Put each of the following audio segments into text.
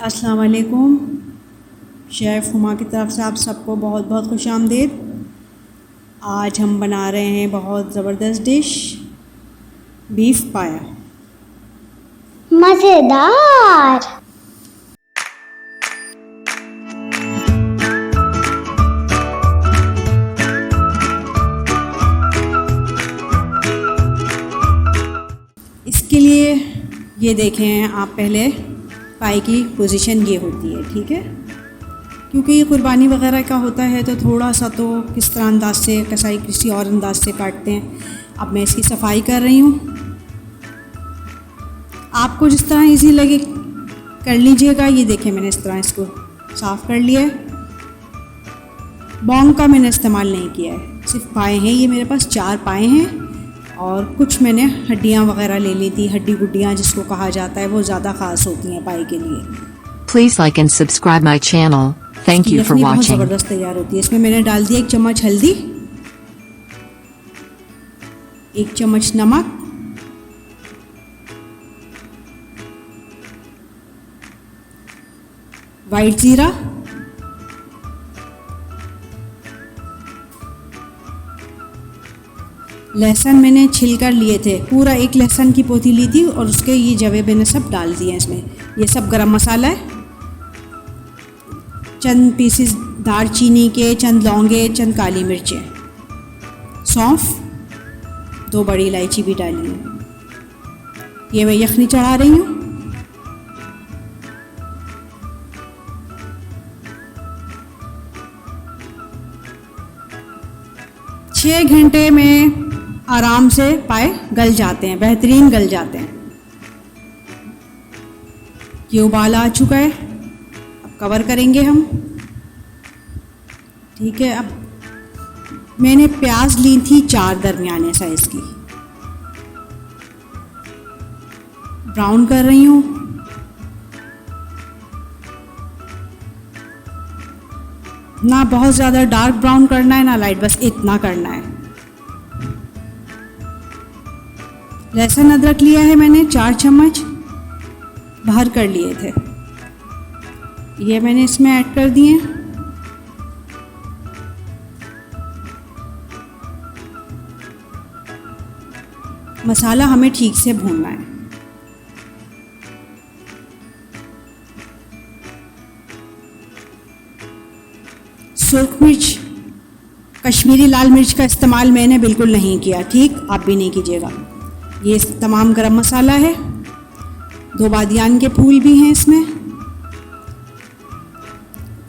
अस्सलाम वालेकुम। शेफ़ हुमा की तरफ से आप सबको बहुत बहुत खुश आमदीद। आज हम बना रहे हैं बहुत ज़बरदस्त डिश, बीफ पाया। मज़ेदार। इसके लिए ये देखें आप, पहले पाए की पोजीशन ये होती है, ठीक है, क्योंकि ये कुर्बानी वगैरह का होता है तो थोड़ा सा तो किस तरह अंदाज से कसाई किसी और अंदाज से काटते हैं। अब मैं इसकी सफाई कर रही हूँ, आपको जिस तरह इजी लगे कर लीजिएगा। ये देखें मैंने इस तरह इसको साफ़ कर लिया है। बॉन्ग का मैंने इस्तेमाल नहीं किया है, सिर्फ पाए हैं। ये मेरे पास 4 पाए हैं और कुछ मैंने हड्डियाँ वगैरह ले ली थी। हड्डी गुड्डियाँ जिसको कहा जाता है, वो ज़्यादा ख़ास होती हैं पाए के लिए। Please like and subscribe my channel. Thank you for बहुत watching. ज़बरदस्त तैयार होती है। इसमें मैंने डाल दिया 1 चम्मच हल्दी, 1 चम्मच नमक, वाइट ज़ीरा, लहसुन मैंने छिल कर लिए थे, पूरा 1 लहसुन की पोथी ली थी और उसके ये जवे मैंने सब डाल दिए इसमें। ये सब गरम मसाला है, चंद पीसेस दालचीनी के, चंद लौंगे, चंद काली मिर्चें, सौंफ, 2 बड़ी इलायची भी डाली है। ये मैं यखनी चढ़ा रही हूँ। छः घंटे में आराम से पाए गल जाते हैं, बेहतरीन गल जाते हैं। ये उबाल आ चुका है, अब कवर करेंगे हम, ठीक है। अब मैंने प्याज ली थी 4 दरमियाने साइज़ की, ब्राउन कर रही हूँ। ना बहुत ज़्यादा डार्क ब्राउन करना है, ना लाइट, बस इतना करना है। लहसुन अदरक लिया है मैंने 4 चम्मच, बाहर कर लिए थे, ये मैंने इसमें ऐड कर दिए। मसाला हमें ठीक से भूनना है। सुर्ख मिर्च, कश्मीरी लाल मिर्च का इस्तेमाल मैंने बिल्कुल नहीं किया, ठीक, आप भी नहीं कीजिएगा। ये तमाम गरम मसाला है, 2 बादियान के फूल भी हैं इसमें,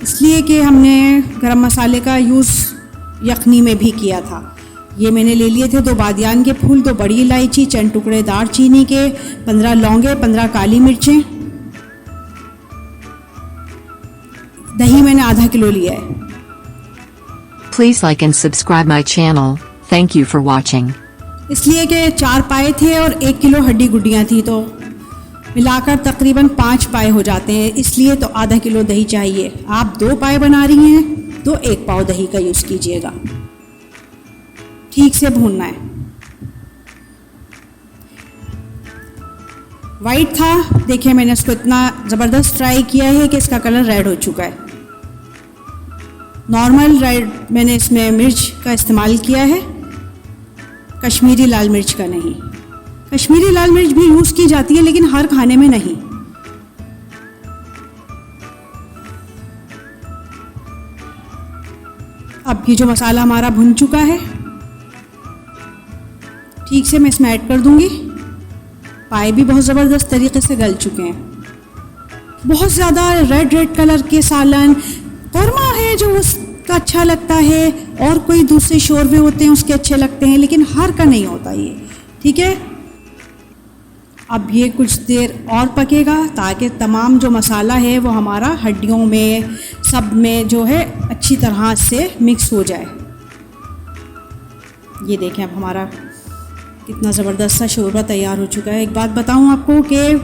इसलिए कि हमने गरम मसाले का यूज़ यखनी में भी किया था। ये मैंने ले लिए थे 2 बादियान के फूल, 2 बड़ी इलायची, चंद टुकड़े दालचीनी के, 15 लौंगे, 15 काली मिर्चें। दही मैंने आधा किलो लिया है। Please like and subscribe my channel. Thank you for watching. इसलिए कि 4 पाए थे और 1 किलो हड्डी गुड्डियाँ थी, तो मिलाकर तकरीबन 5 पाए हो जाते हैं, इसलिए तो आधा किलो दही चाहिए। आप 2 पाए बना रही हैं तो 1 पाव दही का यूज़ कीजिएगा। ठीक से भूनना है। वाइट था, देखिए मैंने इसको इतना ज़बरदस्त फ्राई किया है कि इसका कलर रेड हो चुका है। नॉर्मल रेड मैंने इसमें मिर्च का इस्तेमाल किया है, कश्मीरी लाल मिर्च का नहीं। कश्मीरी लाल मिर्च भी यूज़ की जाती है लेकिन हर खाने में नहीं। अब ये जो मसाला हमारा भुन चुका है, ठीक से मैं इसमें ऐड कर दूंगी। पाए भी बहुत ज़बरदस्त तरीके से गल चुके हैं। बहुत ज़्यादा रेड कलर के सालन कौरमा है जो उसका अच्छा लगता है, और कोई दूसरे शोरबे होते हैं उसके अच्छे लगते हैं, लेकिन हर का नहीं होता ये, ठीक है। अब ये कुछ देर और पकेगा ताकि तमाम जो मसाला है वो हमारा हड्डियों में, सब में जो है अच्छी तरह से मिक्स हो जाए। ये देखें अब हमारा कितना ज़बरदस्त सा शोरबा तैयार हो चुका है। एक बात बताऊं आपको कि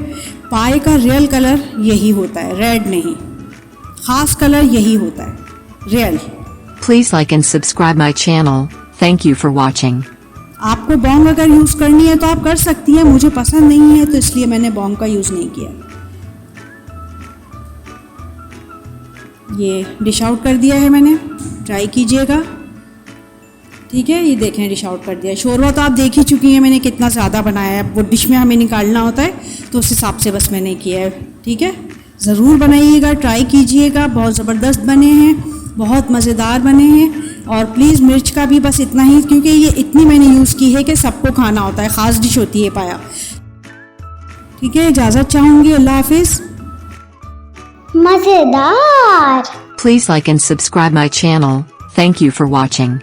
पाए का रियल कलर यही होता है, रेड नहीं, ख़ास कलर यही होता है, real. Please like and subscribe my channel. Thank you for watching. आपको बॉन्ग अगर यूज़ करनी है तो आप कर सकती हैं, मुझे पसंद नहीं है तो इसलिए मैंने बॉन्ग का यूज़ नहीं किया। ये डिश आउट कर दिया है मैंने, ट्राई कीजिएगा। ठीक है, ये देखें डिश आउट कर दिया। शोरबा तो आप देख ही चुकी हैं मैंने कितना ज़्यादा बनाया है, वो डिश में हमें निकालना होता है तो उस हिसाब से बस मैंने किया है। ठीक है, ज़रूर बनाइएगा, ट्राई कीजिएगा, बहुत ज़बरदस्त बने हैं, बहुत मज़ेदार बने हैं। और प्लीज़ मिर्च का भी बस इतना ही, क्योंकि ये इतनी मैंने यूज़ की है कि सबको खाना होता है, ख़ास डिश होती है पाया। ठीक है, इजाज़त चाहूँगी, अल्लाह हाफिज़। मजेदार। Please like and subscribe my channel. Thank you for watching.